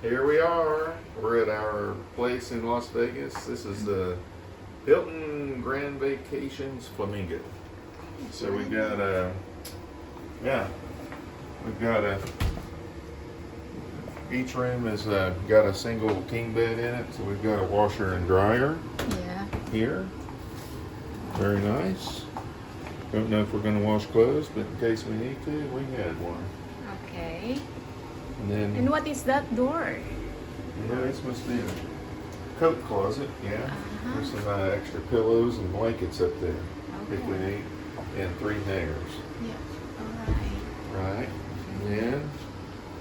Here we are. We're at our place in Las Vegas. This is the Hilton Grand Vacations Flamingo. So we've got each room has got a single king bed in it. So we've got a washer and dryer here. Very nice. Don't know if we're going to wash clothes, but in case we need to, we had one. Okay. And what is that door? Yeah, this must be a coat closet. Yeah. There's some extra pillows and blankets up there if we need, and 3 hangers. Yeah. All right. Right. And then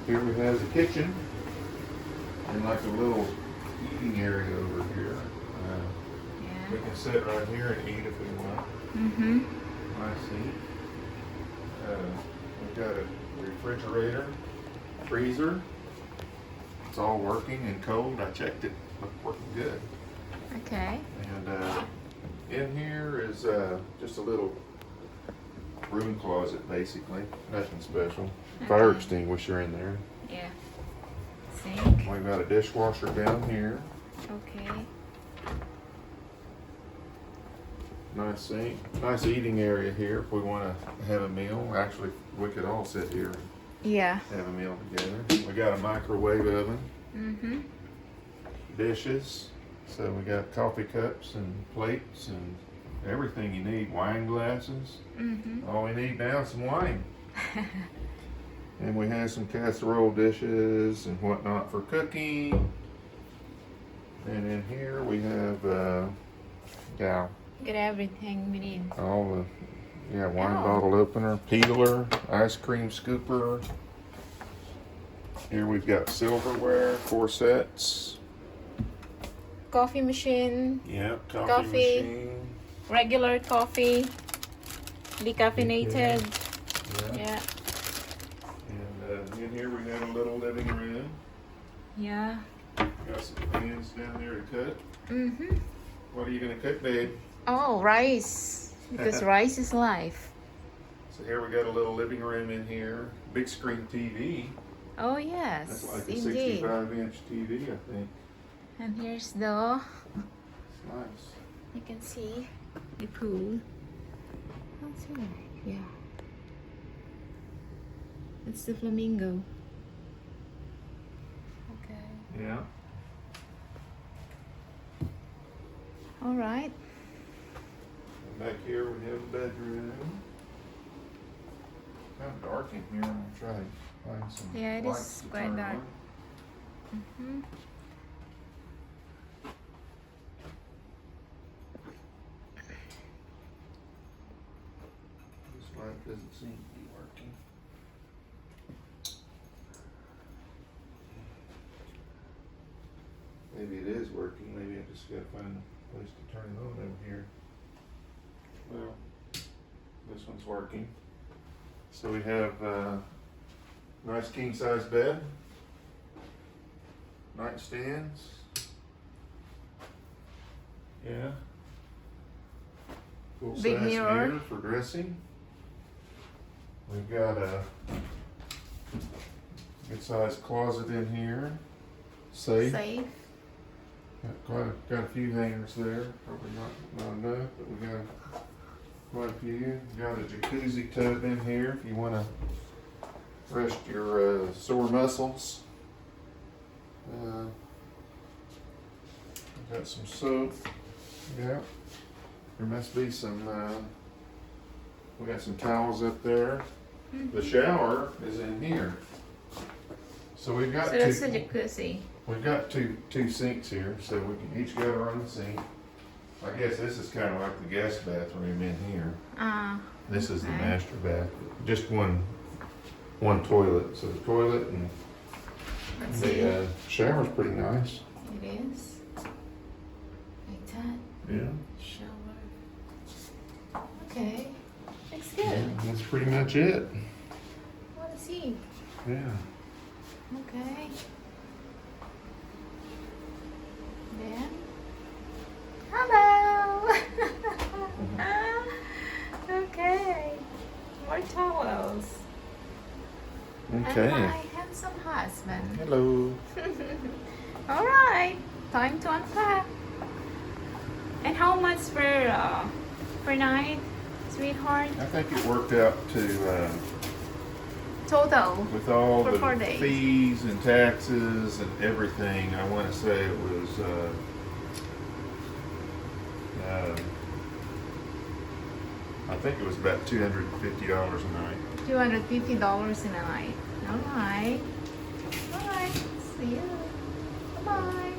here we have the kitchen and like a little eating area over here. We can sit right here and eat if we want. Mm-hmm. Nice seat. We've got a refrigerator, freezer. It's all working and cold. I checked it. Looked working good. Okay. And in here is just a little room closet, basically. Nothing special. Fire extinguisher in there. Yeah. Sink. We've got a dishwasher down here. Okay. Nice sink. Nice eating area here if we want to have a meal. Actually, we could all sit here and have a meal together. We got a microwave oven. Mm-hmm. Dishes. So we got coffee cups and plates and everything you need. Wine glasses. Mm-hmm. All we need now is some wine. And we have some casserole dishes and whatnot for cooking. And in here we have Get everything we need. all the wine bottle opener, peeler, ice cream scooper. Here we've got silverware, 4 sets. Coffee machine. Yep, Coffee. coffee machine. Regular coffee. Decaffeinated. Yeah. Yeah. And in here we have a little living room. Yeah. Got some pans down there to cook. Mm-hmm. What are you gonna cook, babe? Oh, rice. Because rice is life. So here we got a little living room in here. Big screen TV. Oh, yes. That's like a indeed. 65-inch TV, I think. And here's the, It's nice. you can see the pool. That's here. Yeah. It's the flamingo. Okay. Yeah. All right. And back here we have a bedroom. Kind of dark in here. I'm gonna try to find some Yeah, it lights is to quite turn dark. on. Mm-hmm. This light doesn't seem to be working. Maybe it is working. Maybe I just gotta find a place to turn it on over here. Well, this one's working. So we have a nice king size bed, nightstands. Yeah. Full size Big mirror. mirror for dressing. We've got a good sized closet in here. Safe. Safe. Got a few hangers there. Probably not enough, but we got quite a few. Got a jacuzzi tub in here if you want to rest your sore muscles. Got some soap. Yeah. There must be some. We got some towels up there. The shower is in here. So we've got So that's the jacuzzi. We've got two sinks here, so we can each got our own sink. I guess this is kind of like the guest bathroom in here. This is the master bath. Just one toilet. So the toilet and the shower's pretty nice. It is. Like that. Yeah. Shower. Okay. Looks good. Yeah, that's pretty much it. Want to see? Yeah. Okay. Then. Hello. Okay. More towels. Okay. And my handsome husband. Hello. All right, time to unpack. And how much per night, sweetheart? I think it worked out to Total with all for 4 the days. fees and taxes and everything. I want to say it was I think it was about $250 a night. $250 in a night. All right. All right. See you. Bye bye.